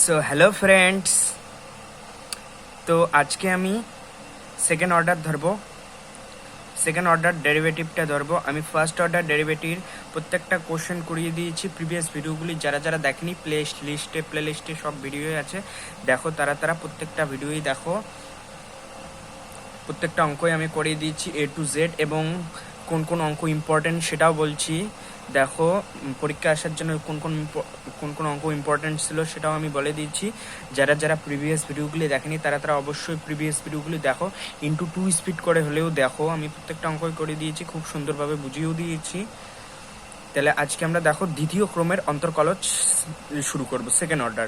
So hello friends, তো আজকে আমি সেকেন্ড অর্ডার ধরবো। সেকেন্ড অর্ডার ডেরিভেটিভটা ধরবো। আমি ফার্স্ট অর্ডার ডেরিভেটিভ প্রত্যেকটা কোশ্চেন করিয়ে দিয়েছি প্রিভিয়াস ভিডিওগুলি। যারা যারা দেখেনি প্লে লিস্টে সব ভিডিওই আছে, দেখো তারা প্রত্যেকটা ভিডিওই দেখো। প্রত্যেকটা অঙ্কই আমি করিয়ে দিয়েছি A to Z, এবং কোন কোন অঙ্ক ইম্পর্টেন্ট সেটাও বলছি। দেখো পরীক্ষা আসার জন্য কোন কোন অঙ্ক ইম্পর্টেন্ট ছিল সেটাও আমি বলে দিয়েছি। যারা যারা প্রিভিয়াস ভিডিওগুলি দেখেনি তারা অবশ্যই প্রিভিয়াস ভিডিওগুলি দেখো, ইন্টু 2 স্পিড করে হলেও দেখো। আমি প্রত্যেকটা অঙ্কই করে দিয়েছি, খুব সুন্দরভাবে বুঝিয়েও দিয়েছি। তাহলে আজকে আমরা দেখো দ্বিতীয় ক্রমের অন্তর্কলজ শুরু করব, সেকেন্ড অর্ডার।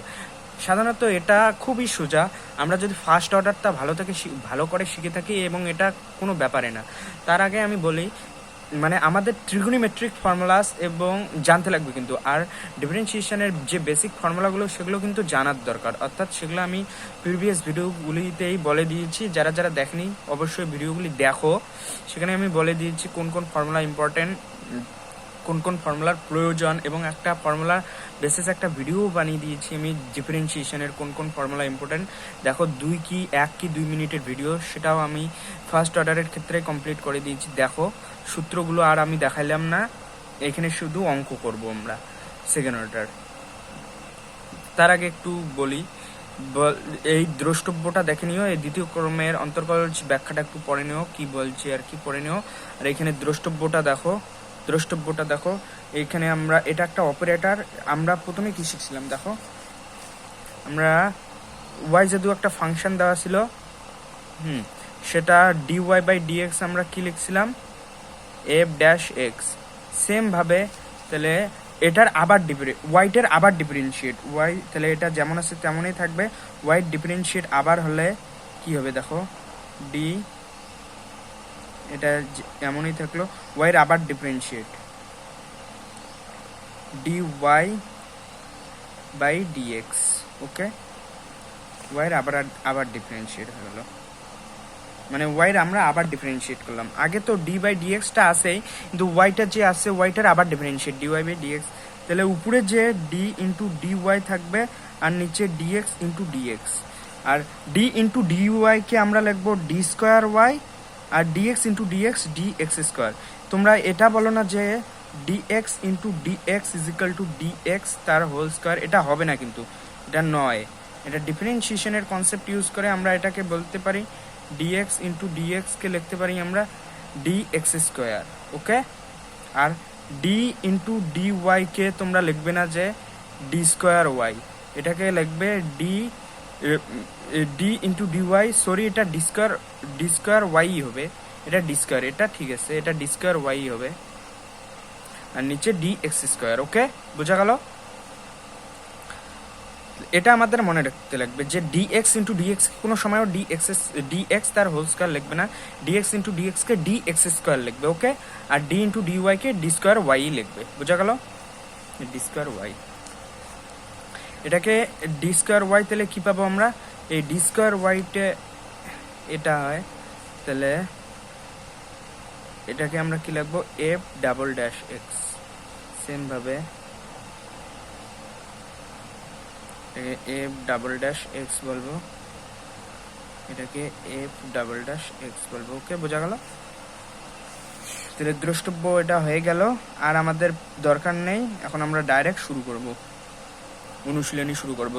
সাধারণত এটা খুবই সোজা, আমরা যদি ফার্স্ট অর্ডারটা ভালো করে শিখে থাকি, এবং এটা কোনো ব্যাপারে না। তার আগে আমি বলি, মানে আমাদের ট্রিগোনোমেট্রিক ফর্মুলাস এবং জানতে লাগবে কিন্তু, আর ডিফারেন্সিয়েশনের যে বেসিক ফর্মুলাগুলো সেগুলো কিন্তু জানার দরকার। অর্থাৎ সেগুলো আমি প্রিভিয়াস ভিডিওগুলিতেই বলে দিয়েছি। যারা যারা দেখেনি অবশ্যই ভিডিওগুলি দেখো, সেখানে আমি বলে দিয়েছি কোন কোন ফর্মুলা ইম্পর্টেন্ট, কোন কোন ফর্মুলার প্রয়োজন, এবং একটা ফর্মুলার বেসিস একটা ভিডিও বানিয়ে দিয়েছি আমি ডিফারেন্সিয়েশনের কোন কোন ফর্মুলা ইম্পর্টেন্ট। দেখো 2 মিনিটের ভিডিও, সেটাও আমি ফার্স্ট অর্ডারের ক্ষেত্রে কমপ্লিট করে দিয়েছি। দেখো সূত্রগুলো আর আমি দেখাইলাম না, এখানে শুধু অঙ্ক করব আমরা সেকেন্ড অর্ডার। তার আগে একটু বলি, এই দ্রষ্টব্যটা দেখে নিও। এই দ্বিতীয় ক্রমের অন্তর্কলজ ব্যাখ্যাটা একটু পড়ে নিও, কি বলছি আর কি পড়ে নিও। আর এখানে দ্রষ্টব্যটা দেখো। এইখানে আমরা, এটা একটা অপারেটর। আমরা প্রথমে কি শিখছিলাম দেখো, আমরা ওয়াই যেহেতু একটা ফাংশন দেওয়া ছিল, সেটা dy/dx আমরা কি লিখছিলাম, f-x। সেম ভাবে তাহলে এটার আবার ওয়াইটের আবার ডিফারেন্সিয়েট ওয়াই, তাহলে এটা যেমন আছে তেমনই থাকবে। ওয়াইট ডিফারেন্সিয়েট আবার হলে কি হবে দেখো, ডি, এটা এমনই থাকলো। ওয়াইয়ের আবার ডিফারেন্সিয়েট dy/dx। ওকে, ওয়াইয়ের আবার ডিফারেন্সিয়েট হয়ে গেল, মানে ওয়াইয়ের আমরা আবার ডিফারেন্সিয়েট করলাম। আগে তো d/dx-টা আসেই, কিন্তু ওয়াইটা যে আসছে ওয়াইটার আবার ডিফারেন্সিয়েট dy/dx। তাহলে উপরে যে d ইন্টু dy থাকবে, আর নিচে dx ইন্টু dx। আর d ইন্টু dy কে আমরা লিখবো d²y, আর dx ইন্টু dx dx²। তোমরা এটা বলো না যে dx into dx is equal two dx তার হোল স্কোয়ার, এটা হবে না কিন্তু, এটা নয়। এটা ডিফারেন্সিয়েশনের কনসেপ্ট ইউজ করে আমরা এটাকে বলতে পারি dx ইন্টু dx কে লিখতে পারি আমরা dx²। ওকে, আর d ইন্টু dy কে তোমরা লিখবে না যে d²y, এটাকে লিখবে d ইন্টু dy, সরি এটা d²y হবে, এটা d², এটা ঠিক আছে, এটা d²y হবে, আর নিচে dx²। ওকে, বোঝা গেল? এটা আমাদের মনে রাখতে লাগবে যে dx ইন্টু dx কোনো সময়ও dx তার হোল স্কোয়ার লিখবে না, dx ইন্টু dx কে dx² লিখবে। ওকে, আর d ইন্টু dy কে d²y লিখবে। বোঝা গেল? d²y, এটাকে d²y, তাহলে কি পাবো আমরা, এই d²y তে এটা হয়, তাহলে এটাকে আমরা কি লিখবো, f′x। সেম ভাবে f′x বলবো, এটাকে f′x বলবো। ওকে, বোঝা গেল? তাহলে দ্রষ্টব্য এটা হয়ে গেল, আর আমাদের দরকার নেই। এখন আমরা ডাইরেক্ট শুরু করব, অনুশীলনী শুরু করব।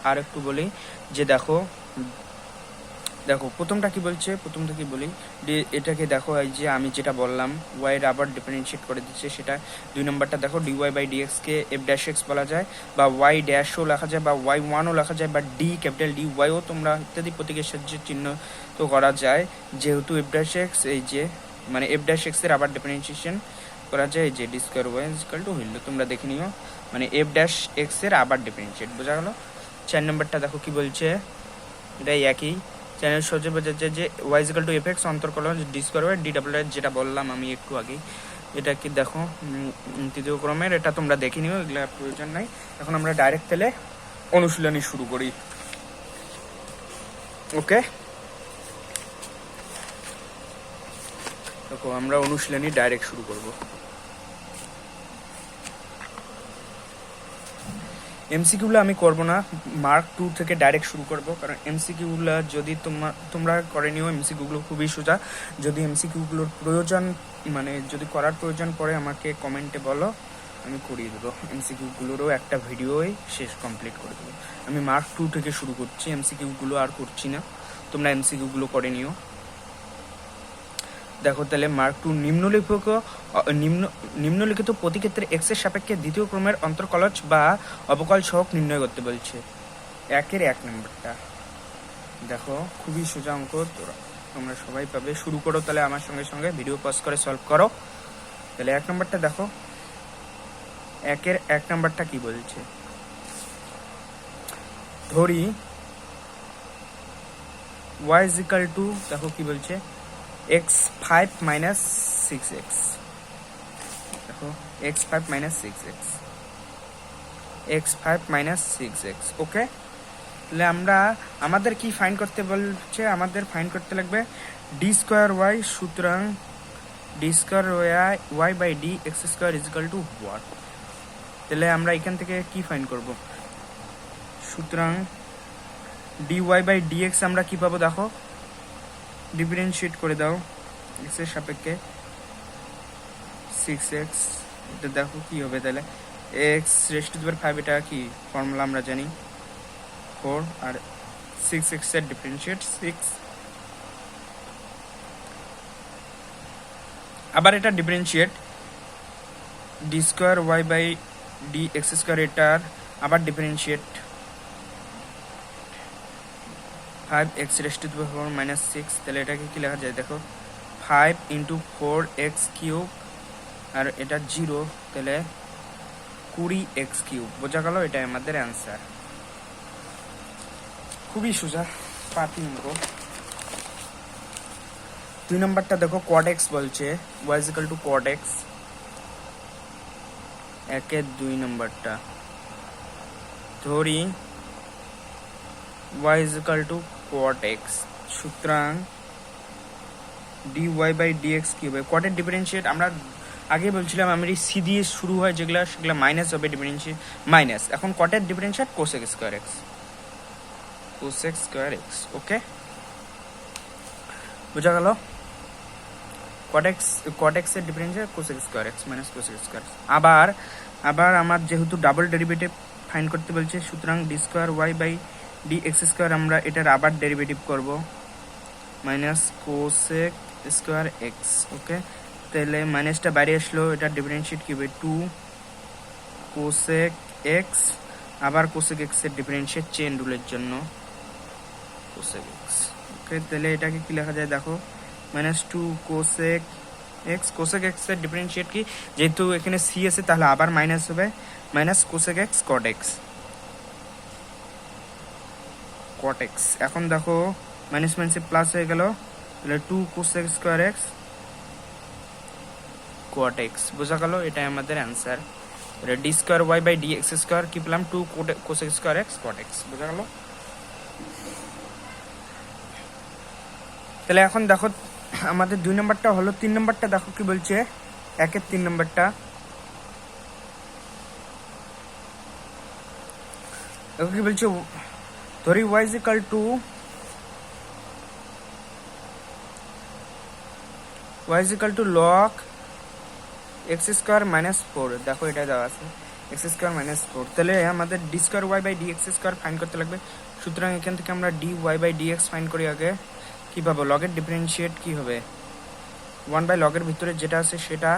আর একটু বলি যে দেখো প্রথমটা কি বলি, এটাকে দেখো, এই যে আমি যেটা বললাম ওয়াইয়ের আবার ডিফারেন্সিয়েট করে দিচ্ছে, সেটা 2 নম্বরটা দেখো, dy/dx কে f'(x) বলা যায়, বা y' ও লেখা যায়, বা y1ও লেখা যায়, বা ক্যাপিটাল D y ও তোমরা ইত্যাদি প্রতীকের সাহায্যে চিহ্ন তো করা যায়। যেহেতু f'(x) এই যে, মানে f'(x) এর আবার ডিফারেন্সিয়েশন করা যায়, এই যে d²y হইল, তোমরা দেখে নিও, মানে f'(x) এর আবার ডিফারেন্সিয়েট। বোঝা গেল? 4 নম্বরটা দেখো কি বলছে, এটাই একই চ্যানেল সহজে বোঝা যায় যে y is equal two f(x) অন্তর্কলন d²y d", যেটা বললাম আমি একটু আগেই। এটা কি দেখো তৃতীয় ক্রমের, এটা তোমরা দেখে নিও, এগুলো প্রয়োজন নাই। এখন আমরা ডাইরেক্ট তাহলে অনুশীলনী শুরু করি। ওকে, দেখো আমরা অনুশীলনী ডাইরেক্ট শুরু করব। এমসিকিউগুলো আমি করব না, মার্ক 2 থেকে ডাইরেক্ট শুরু করব, কারণ এমসিকিউগুলো যদি তোমরা করে নিও, এমসিকিউগুলো খুবই সোজা। যদি এমসিকিউগুলোর প্রয়োজন মানে যদি করার প্রয়োজন পড়ে আমাকে কমেন্টে বলো, আমি করিয়ে দেবো। এমসিকিউগুলোরও একটা ভিডিওই শেষ কমপ্লিট করে দেবো। আমি মার্ক 2 থেকে শুরু করছি, এমসিকিউগুলো আর করছি না, তোমরা এমসিকিউগুলো করে নিও। দেখো তাহলে মার্ক 2, নিম্নলিখিত প্রতিক্ষেত্রে এক্স এর সাপেক্ষে দ্বিতীয় ক্রমের অন্তর্কলজ বা অবকল সহগ নির্ণয় করতে বলছে। 1 নম্বরটা দেখো খুবই সোজা অঙ্ক, তোমরা সবাই পাবে। শুরু করো তাহলে আমার সঙ্গে সঙ্গে, ভিডিও পজ করে সলভ করো। তাহলে 1 নম্বরটা দেখো, 1 নম্বরটা কি বলছে, ধরি y is equal to, দেখো কি বলছে, x5 minus 6x, দেখো x5 minus 6x, x5 minus 6x, ওকে। তাহলে আমাদের কি ফাইন্ড করতে বলছে, আমাদের ফাইন্ড করতে লাগবে ডি স্কোয়ার ওয়াই, সুতরাং d square y by d x square is equal to what. তাহলে আমরা এখান থেকে কি ফাইন্ড করব, সুতরাং dy বাই dx আমরা কি পাবো, দেখো ডিফারেন্সিয়েট করে দাও x এর সাপেক্ষে 6x, এটা দেখো কি হবে, তাহলে x রেজড টু দি পাওয়ার 5, এটা কি ফর্মুলা আমরা জানি 4, আর 6x এর ডিফারেন্সিয়েট 6, আবার এটা differentiate d square y by d x square, এটার আবার differentiate 5x raised to the power minus 6, তাহলে এটাকে কি লেখা যায়, দেখো 5 into 4x কিউব, আর এটা 0, তাহলে 20x কিউব। বোঝা গেল, এটা আমাদের অ্যান্সার। খুবই সোজা, 5 নম্বর। 2 নম্বরটা দেখো, quad x বলছে, y is equal to quad x, 2 নম্বরটা ধরি y is equal to quad x, সুতরাং dy বাই dx কি হবে, quad-এর ডিফারেন্সিয়েট আমরা আগে বলছিলাম, আমি সি দিয়ে শুরু হয় যেগুলো, সেগুলো মাইনাস হবে, ডিফারেন্সিয়েট মাইনাস। এখন quad-এর differentiate cosec square x, cosec square x, okay. বোঝা গেল, quad x এর differentiate cosec square x minus cosec square x। আবার আমার যেহেতু ডাবল ডেরিভেটিভ ফাইন্ড করতে বলছে, সুতরাং d square y by d x square আমরা এটার আবার ডেরিভেটিভ করব, minus cosec square x, okay. তাহলে মাইনাসটা বাইরে আসলো, এটা ডিফারেন্সিয়েট কি হবে 2 কোসেক এক্স, আবার কোসেক এক্স এর ডিফারেন্সিয়েট চেন রুলের জন্য কোসেক এক্স, ওকে। তাহলে এটাকে কি লেখা যায়, দেখো minus 2 cosec x, cosec x এর ডিফারেন্সিয়েট কি, যেহেতু এখানে সি আছে তাহলে আবার মাইনাস হবে, minus cosec x cot x, cot x. এখন দেখো মাইনাস মাইনাসে প্লাস হয়ে গেল, তাহলে 2 cosec square x cot x. বোঝা গেল, এটাই আমাদের answer. D square y by d x square কি পেলাম, 2 cosec square x cot x. বোঝা গেল। তাহলে এখন দেখো আমাদের 2 নম্বরটা হলো, 3 নম্বরটা দেখো কি বলছে, 3 নম্বরটা দেখো কি বলছে, ধরি y is equal to log x square minus 4, দেখো এটা দেওয়া আছে x স্কোয়ার মাইনাস 4। তাহলে আমাদের d square y by d x square find করতে লাগবে, সুতরাং এখান থেকে আমরা d y by d x find করি আগে। কি পাবো, লগের ডিফারেন্সিয়েট কি হবে, 1 বাই লগের ভিতরে যেটা আছে সেটা,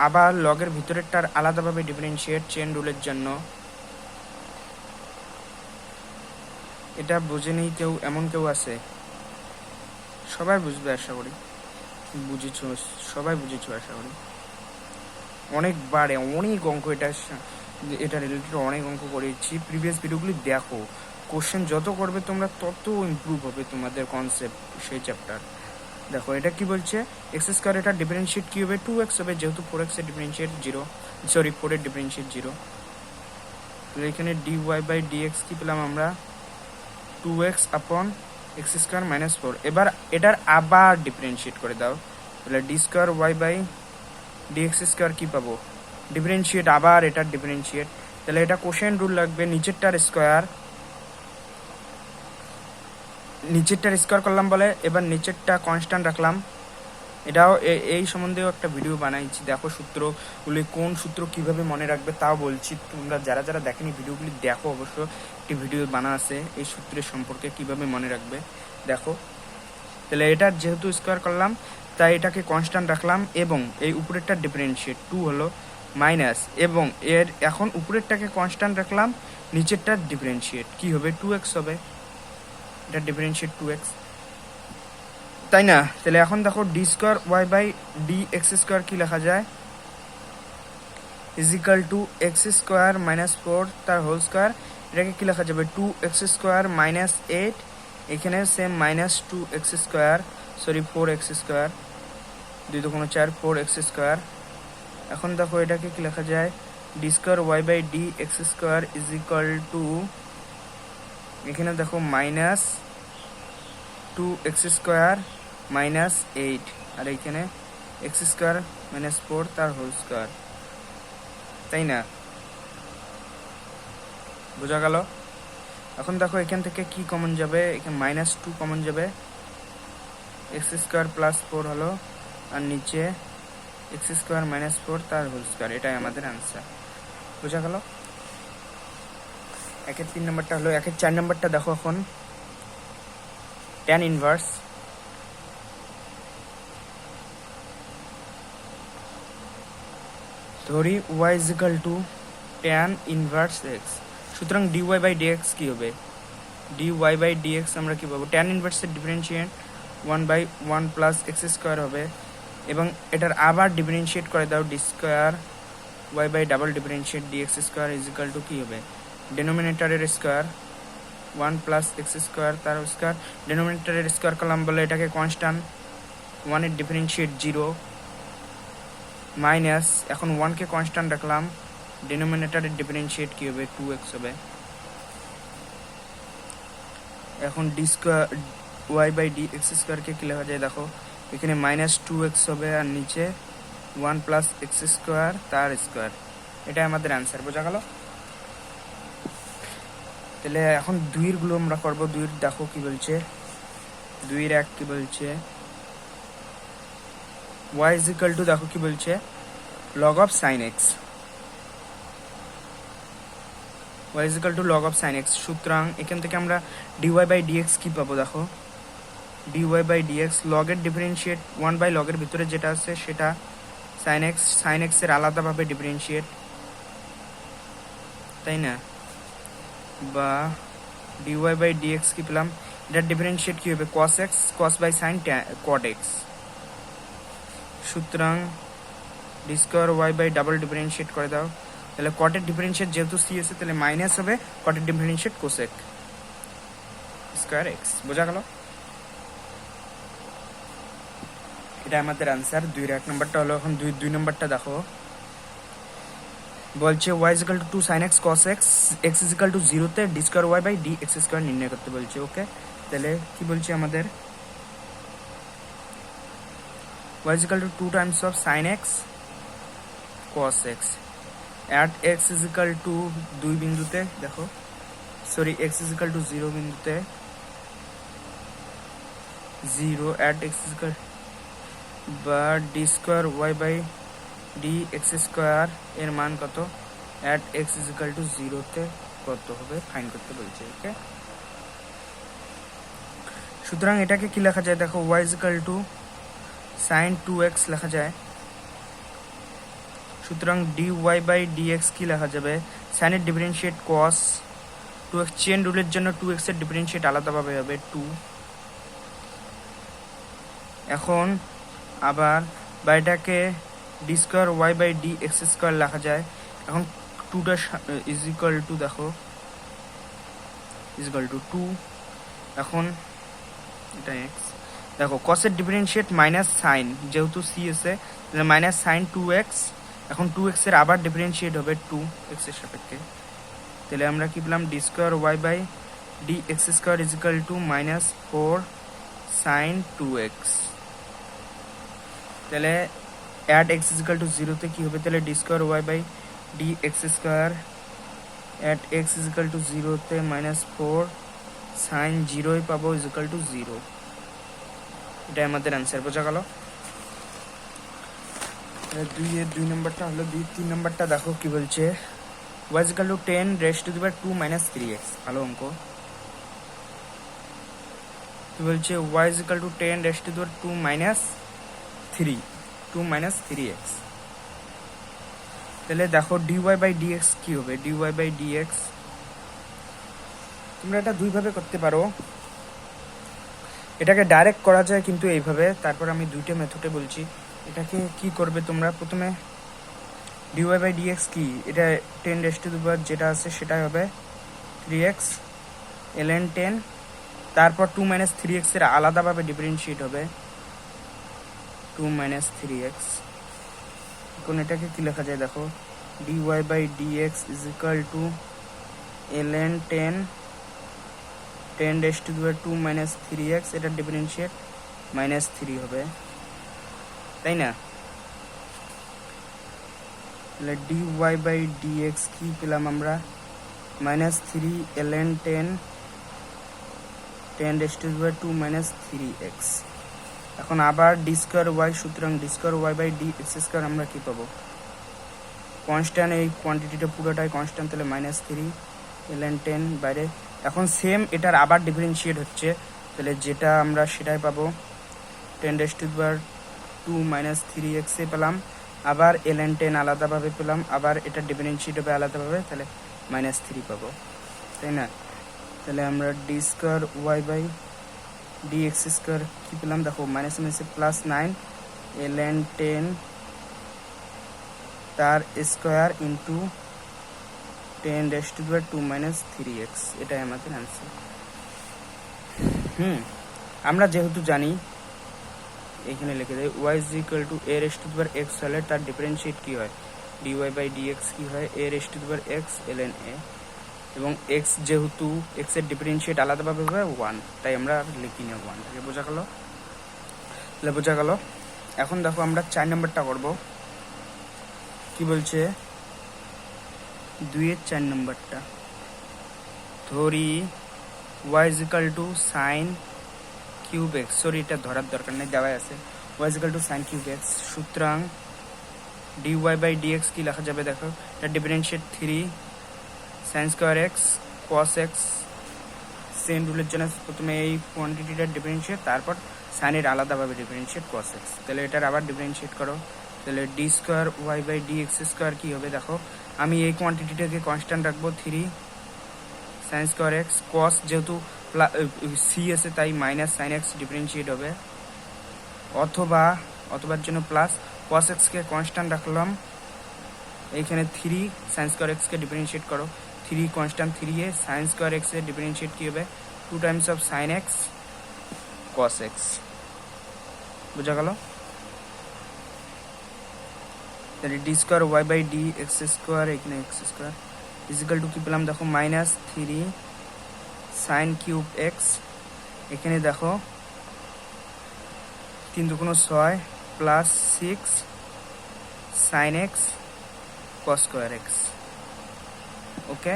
আবার লগের ভিতরেরটার আলাদাভাবে ডিফারেন্সিয়েট চেন রুলের জন্য। এটা বোঝেনি কেউ, এমন কেউ আছে? সবাই বুঝবে আশা করি, বুঝেছ, সবাই বুঝেছো আশা করি। অনেকবার অনেক অঙ্ক এটা রিলেটেড অনেক অঙ্ক করেছি, প্রিভিয়াস ভিডিওগুলি দেখো। কোশ্চেন যত করবে তোমরা তত ইমপ্রুভ হবে তোমাদের কনসেপ্ট সেই চ্যাপ্টার। দেখো এটা কি বলছে, এক্স স্কোয়ার, এটা ডিফারেন্সিয়েট কি হবে 2x হবে, যেহেতু 4x এর ডিফারেন্সিয়েট 0, সরি 4 এর ডিফারেন্সিয়েট 0। তো এখানে dy বাই dx কি পেলাম আমরা, 2x আপন এক্স স্কোয়ার মাইনাস 4। এবার এটার আবার ডিফারেন্সিয়েট করে দাও, তাহলে d square y by d x square কি পাবো, ডিফারেন্সিয়েট আবার এটার ডিফারেন্সিয়েট তাহলে এটা কোশেন্ট রুল লাগবে, নিচেরটার স্কোয়ার করলাম বলে, এবার নিচেরটা কনস্ট্যান্ট রাখলাম। এটাও এই সম্বন্ধেও একটা ভিডিও বানাইছি, দেখো সূত্রগুলি কোন সূত্র কিভাবে মনে রাখবে তাও বলছি। তোমরা যারা যারা দেখেনি ভিডিওগুলি দেখো, অবশ্য একটি ভিডিও বানা আছে এই সূত্রের সম্পর্কে কিভাবে মনে রাখবে, দেখো। তাহলে এটা যেহেতু স্কোয়ার করলাম তাই এটাকে কনস্ট্যান্ট রাখলাম, এবং এই উপরেরটা ডিফারেন্সিয়েট 2 হলো মাইনাস, এবং এর এখন উপরেরটাকে কনস্ট্যান্ট রাখলাম, নিচেরটার ডিফারেন্সিয়েট কি হবে 2x হবে, এটা ডিফারেন্সিয়েট 2x, তাই না? তাহলে এখন দেখো d square y by d x square কি লেখা যায়, is equal to x square minus 4 তার হোল স্কোয়ার। এটাকে কি লেখা যাবে 2x স্কোয়ার মাইনাস 8, এখানে same minus 2x square, sorry 4x square, 2 2 4 4x square. এখন দেখো এটাকে কি লেখা যায়, d square y by d x square is equal to, এখানে দেখো মাইনাস 2x স্কোয়ার মাইনাস 8, আর এইখানে এক্স স্কোয়ার মাইনাস 4 তার হোল স্কোয়ার, তাই না? বোঝা গেল? এখন দেখো এখান থেকে কি কমন যাবে, এখানে মাইনাস 2 কমন যাবে, এক্স স্কোয়ার প্লাস 4 হলো, আর নিচে এক্স স্কোয়ার মাইনাস 4 তার হোল স্কোয়ার। এটাই আমাদের আনসার। বোঝা গেল? 1-এর 3 নম্বরটা হলো। 1-এর 4 নম্বরটা দেখো এখন, tan ইনভার্স। ধরি y is equal two tan inverse x, সুতরাং dy বাই dx কি হবে, dy বাই dx আমরা কি পাবো, tan ইনভার্সের ডিফারেন্সিয়েট 1/1 প্লাস এক্স স্কোয়ার হবে, এবং এটার আবার ডিফারেন্সিয়েট করে দাও, d square y by double differentiate dx square is equal to কি হবে, ডেনোমিনেটরের স্কোয়ার 1 প্লাস এক্স স্কোয়ার তার স্কোয়ার, ডেনোমিনেটরের স্কোয়ার করলাম বলে এটাকে কনস্ট্যান্ট, 1-এর ডিফারেন্সিয়েট 0 মাইনাস, এখন 1কে কনস্ট্যান্ট রাখলাম, ডিনোমিনেটরের ডিফারেন্সিয়েট কি হবে 2x হবে। এখন d square y by d x স্কোয়ারকে কি লেখা যায় দেখো, এখানে মাইনাস 2x হবে, আর নিচে 1 প্লাস এক্স স্কোয়ার তার স্কোয়ার। এটা আমাদের অ্যান্সার। বোঝা গেল? তাহলে এখন 2-এর গুলো আমরা করবো। 2-এর দেখো কি বলছে, 2-এর 1 কি বলছে, y ইজ ইকাল টু, দেখো কি বলছে, log of sin x, y is equal two log of sin x। সুতরাং এখান থেকে আমরা dy বাই dx কি পাবো, দেখো dy বাই dx log এর ডিফারেন্সিয়েট 1 বাই log এর ভিতরে যেটা আছে সেটা sin x এর আলাদাভাবে ডিফারেন্সিয়েট, তাই না? বা dy বাই dx কি পেলাম, এটার ডিফারেন্সিয়েট কি হবে cos x, cos by sin cot x। সুতরাং d square y by double differentiate করে দাও, তাহলে কটের ডিফারেন্সিয়েট যেহেতু সি আছে তাহলে মাইনাস হবে, কটের ডিফারেন্সিয়েট কোসেক স্কোয়ার এক্স। বোঝা গেল? এটা আমাদের আনসার। 2-এর 1 নম্বরটা হলো। এখন 2 নম্বরটা দেখো, বলছে y is equal to 2 sin x cos x, x is equal to 0 তে d square y by d x square নির্ণয় করতে বলছে। ওকে, তাহলে কি বলছে আমাদের, y is equal to 2 times of sin x cos x at x is equal to 2 বিন্দুতে, দেখো sorry x is equal to 0 বিন্দুতে 0 at x is equal, বা d square y by d x square এর মান কত, at x is equal to 0 তে কত হবে ফাইন্ড করতে বলছে। ওকে, সুতরাং এটাকে কি লেখা যায় দেখো, y is equal to sin 2x লেখা যায়। সুতরাং dy বাই dx কি লেখা যাবে, sin এর ডিফারেন্সিয়েট cos 2x, চেন রুলের জন্য 2x এর ডিফারেন্সিয়েট আলাদাভাবে হবে 2। এখন আবার বাইটাকে d square y by d x square লেখা যায়। এখন 2টা ইজ ইকুয়াল টু, দেখো ইজ ইকুয়াল টু 2, এখন এটা এক্স, দেখো কসের ডিফারেন্সিয়েট মাইনাস সাইন, যেহেতু সি এসে তাহলে মাইনাস সাইন 2x, এখন 2x এর আবার ডিফারেন্সিয়েট হবে 2x এর সাপেক্ষে, তাহলে আমরা কি পেলাম, d square y by d x square is equal to minus 4 sine 2x। তাহলে at x is equal to 0 তে কি হবে, তাহলে d square y by d x square at x is equal to 0 তে -4 sin 0 পাবো is equal to 0। এটা আমাদের answer বোঝা গেল। 2 নম্বরটা হলো 3 নম্বরটা দেখো কি বলছে y is equal to 10 raised to the power 2 minus 3x। ভালো অঙ্ক। কি বলছে y is equal to 10 raised to the power 2 minus 3x। তাহলে দেখো dy by dx কি হবে, dy by dx তোমরা এটা দুই ভাবে করতে পারো, এটাকে ডাইরেক্ট করা যায় কিন্তু এইভাবে। তারপর আমি দুইটা মেথডে বলছি এটাকে কি করবে তোমরা। প্রথমে dy by dx কি, এটা 10 raised to the power যেটা আছে সেটাই হবে 3x ln 10, তারপর 2 minus 3x এর আলাদাভাবে ডিফারেন্সিয়েট হবে 2 minus 3x। এখন এটাকে কি লেখা যায় দেখো, dy by dx is equal to ln 10 raised to the power 2 minus 3x, এটা ডিফারেন্সিয়েট -3 হবে, তাই না। তাহলে dy by dx কি পেলাম আমরা, -3 ln 10 raised to the power 2 minus 3x। এখন আবার d স্কয়ার y, সুতরাং d square y by dx square আমরা কি পাবো, কনস্ট্যান্ট, এই কোয়ান্টিটিটা পুরোটাই কনস্ট্যান্ট, তাহলে -3 ln 10 বাইরে। এখন সেম এটার আবার ডিফারেন্সিয়েট হচ্ছে, তাহলে যেটা আমরা সেটাই পাবো 10 raised to the power 2 minus 3x এ পেলাম, আবার ln 10 আলাদাভাবে পেলাম, আবার এটা ডিফারেন্সিয়েট হবে আলাদাভাবে, তাহলে -3 পাবো, তাই না। তাহলে আমরা d square y by dx square কি পেলাম দেখো, -9 +9 ln 10 তার square into 10 raised to the power 2 minus 3x, এটাই আমাদের आंसर। আমরা যেহেতু জানি এখানে লিখে দেই y is equal to a raised to the power x হলে তার ডিফারেন্সিয়েট কি হয়, dy by dx কি হয়, a raised to the power x ln a, এবং x যেহেতু x এর ডিফারেন্সিয়েট আলাদাভাবে হবে 1, তাই আমরা লিখি না 1, তাকে বোঝা গেল। তাহলে বোঝা গেল। এখন দেখো আমরা 4 নম্বরটা করব। কি বলছে 2 এর 4 নম্বরটা, ধরি y is equal to sin cube x, sorry এটা ধরার দরকার নেই, দেওয়া আছে y is equal to sin cube x, সুতরাং dy by dx কি লেখা যাবে দেখো, এটা differentiate 3 sin square x cos x, same রুলের জন্য প্রথমে এই কোয়ান্টিটিটার ডিফারেন্সিয়েট, তারপর সাইনের আলাদাভাবে ডিফারেন্সিয়েট cos x। তাহলে এটার আবার ডিফারেন্সিয়েট করো, তাহলে d square y by dx square কি হবে দেখো, আমি এই কোয়ান্টিটিটাকে কনস্ট্যান্ট রাখবো 3 sin স্কয়ার x, cos যেহেতু c আছে তাই মাইনাস sin x ডিফারেন্সিয়েট হবে, অথবার জন্য প্লাস cos x কে কনস্ট্যান্ট রাখলাম, এইখানে 3 sin স্কয়ার x কে ডিফারেন্সিয়েট করো, 3 কনস্ট্যান্ট 3 এ sin স্কয়ার x এর ডিফারেন্সিয়েট কি হবে 2 times of sin x cos x, বুঝা গেল। তাহলে d square y by dx square, এখানে x square is equal to কি পেলাম দেখো, -3 sin কিউব x, এখানে দেখো 3 2 6 plus 6 sin x cos square x। ওকে,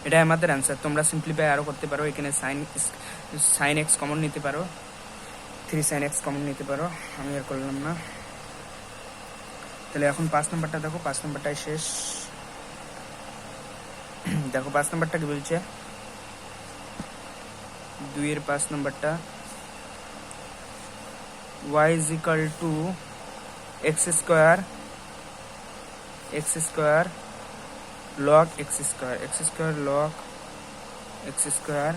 এটা আমাদের आंसर। তোমরা সিম্পলিফাই আরো করতে পারো, এখানে sin x কমন নিতে পারো, 3 sin x কমন নিতে পারো, আমি আর করলাম না। তাহলে এখন 5 নাম্বারটা দেখো, 5 নাম্বারটাই শেষ। দেখো 5 নাম্বারটা কি বলছে, 2 এর 5 নাম্বারটা, y is equal to x square log x square log x square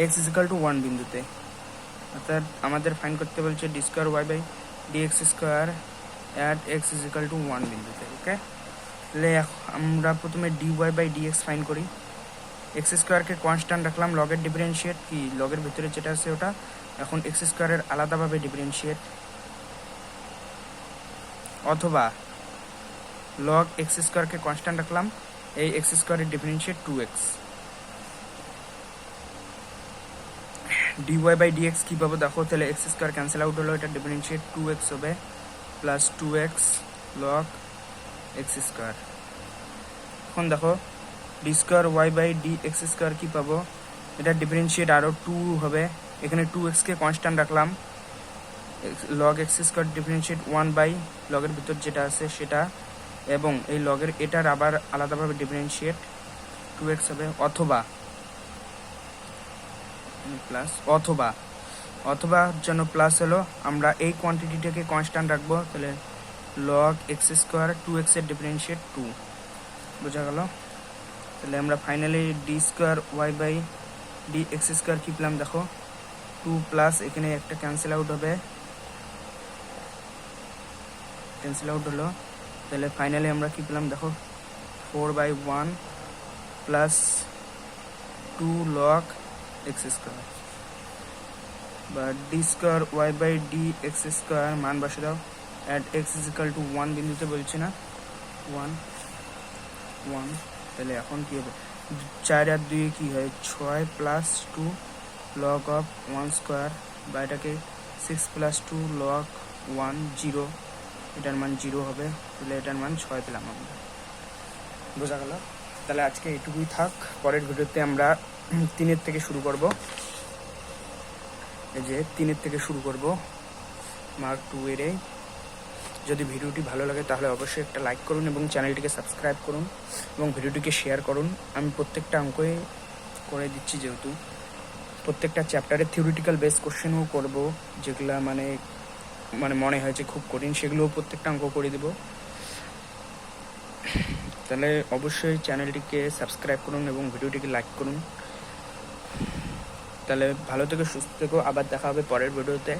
x is equal to 1 বিন্দুতে, অর্থাৎ আমাদের ফাইন্ড করতে বলছে d square y by dx square at x is equal to 1 বিন্দুতে। ওকে, তাহলে আমরা প্রথমে dy বাই dx ফাইন্ড করি। x স্কয়ারকে কনস্ট্যান্ট রাখলাম, লগের ডিফারেন্সিয়েট কি, লগের ভিতরে যেটা আছে ওটা, এখন x স্কয়ারের আলাদাভাবে ডিফারেন্সিয়েট, অথবা log x স্কয়ারকে কনস্ট্যান্ট রাখলাম, এই x স্কয়ারের differentiate 2x, dy by dx কি পাবো দেখো, তাহলে x স্কয়ার ক্যান্সেল আউট হলো, এটা ডিফারেন্সিয়েট 2x হবে plus 2x log x square, এখন দেখো d square y by d x square কী পাবো, এটা ডিফারেন্সিয়েট আরও 2 হবে, এখানে 2x-কে কনস্ট্যান্ট রাখলাম, log x square differentiate 1 by লগের ভিতর যেটা আছে সেটা, এবং এই লগের এটার আবার আলাদাভাবে ডিফারেন্সিয়েট 2x হবে, অথবা প্লাস অথবা জন্য প্লাস হলো আমরা এই কোয়ান্টিটিটাকে কনস্ট্যান্ট রাখবো, তাহলে লগ এক্স স্কোয়ার 2x এর ডিফারেন্সিয়েট 2, বোঝা গেল। তাহলে আমরা finally d square y by d x square কী পেলাম দেখো, 2 প্লাস এখানে একটা ক্যান্সেল আউট হলো, তাহলে ফাইনালি আমরা কী পেলাম দেখো 4/1 প্লাস 2 লগ এক্স স্কোয়ার, বা d square y by d x square মান বসে দাও, at x is equal to 1 বিন্দুতে বলছি না, 1 তাহলে এখন কী হবে, 4 আর 2 কী হয় 6 প্লাস 2 লগ অফ 1 স্কোয়ার, বা এটাকে 6 প্লাস 2 লগ 1 0, এটার মান 0 হবে, তাহলে এটার মান 6 পেলাম আমরা, বোঝা গেল। তাহলে আজকে এটুকুই থাক, পরের ভিডিওতে আমরা 3 থেকে শুরু করব, এই যে 3 থেকে শুরু করব মার্ক 2 এর। যদি ভিডিওটি ভালো লাগে তাহলে অবশ্যই একটা লাইক করুন এবং চ্যানেলটিকে সাবস্ক্রাইব করুন এবং ভিডিওটিকে শেয়ার করুন। আমি প্রত্যেকটা অঙ্কই করে দিচ্ছি, যেহেতু প্রত্যেকটা চ্যাপ্টারে থিওরিটিক্যাল বেস কোশ্চেনও করব, যেগুলো মানে মনে হয়েছে খুব কঠিন, সেগুলোও প্রত্যেকটা অঙ্ক করে দেব। তাহলে অবশ্যই চ্যানেলটিকে সাবস্ক্রাইব করুন এবং ভিডিওটিকে লাইক করুন। তাহলে ভালো থেকো, সুস্থ থেকো, আবার দেখা হবে পরের ভিডিওতে।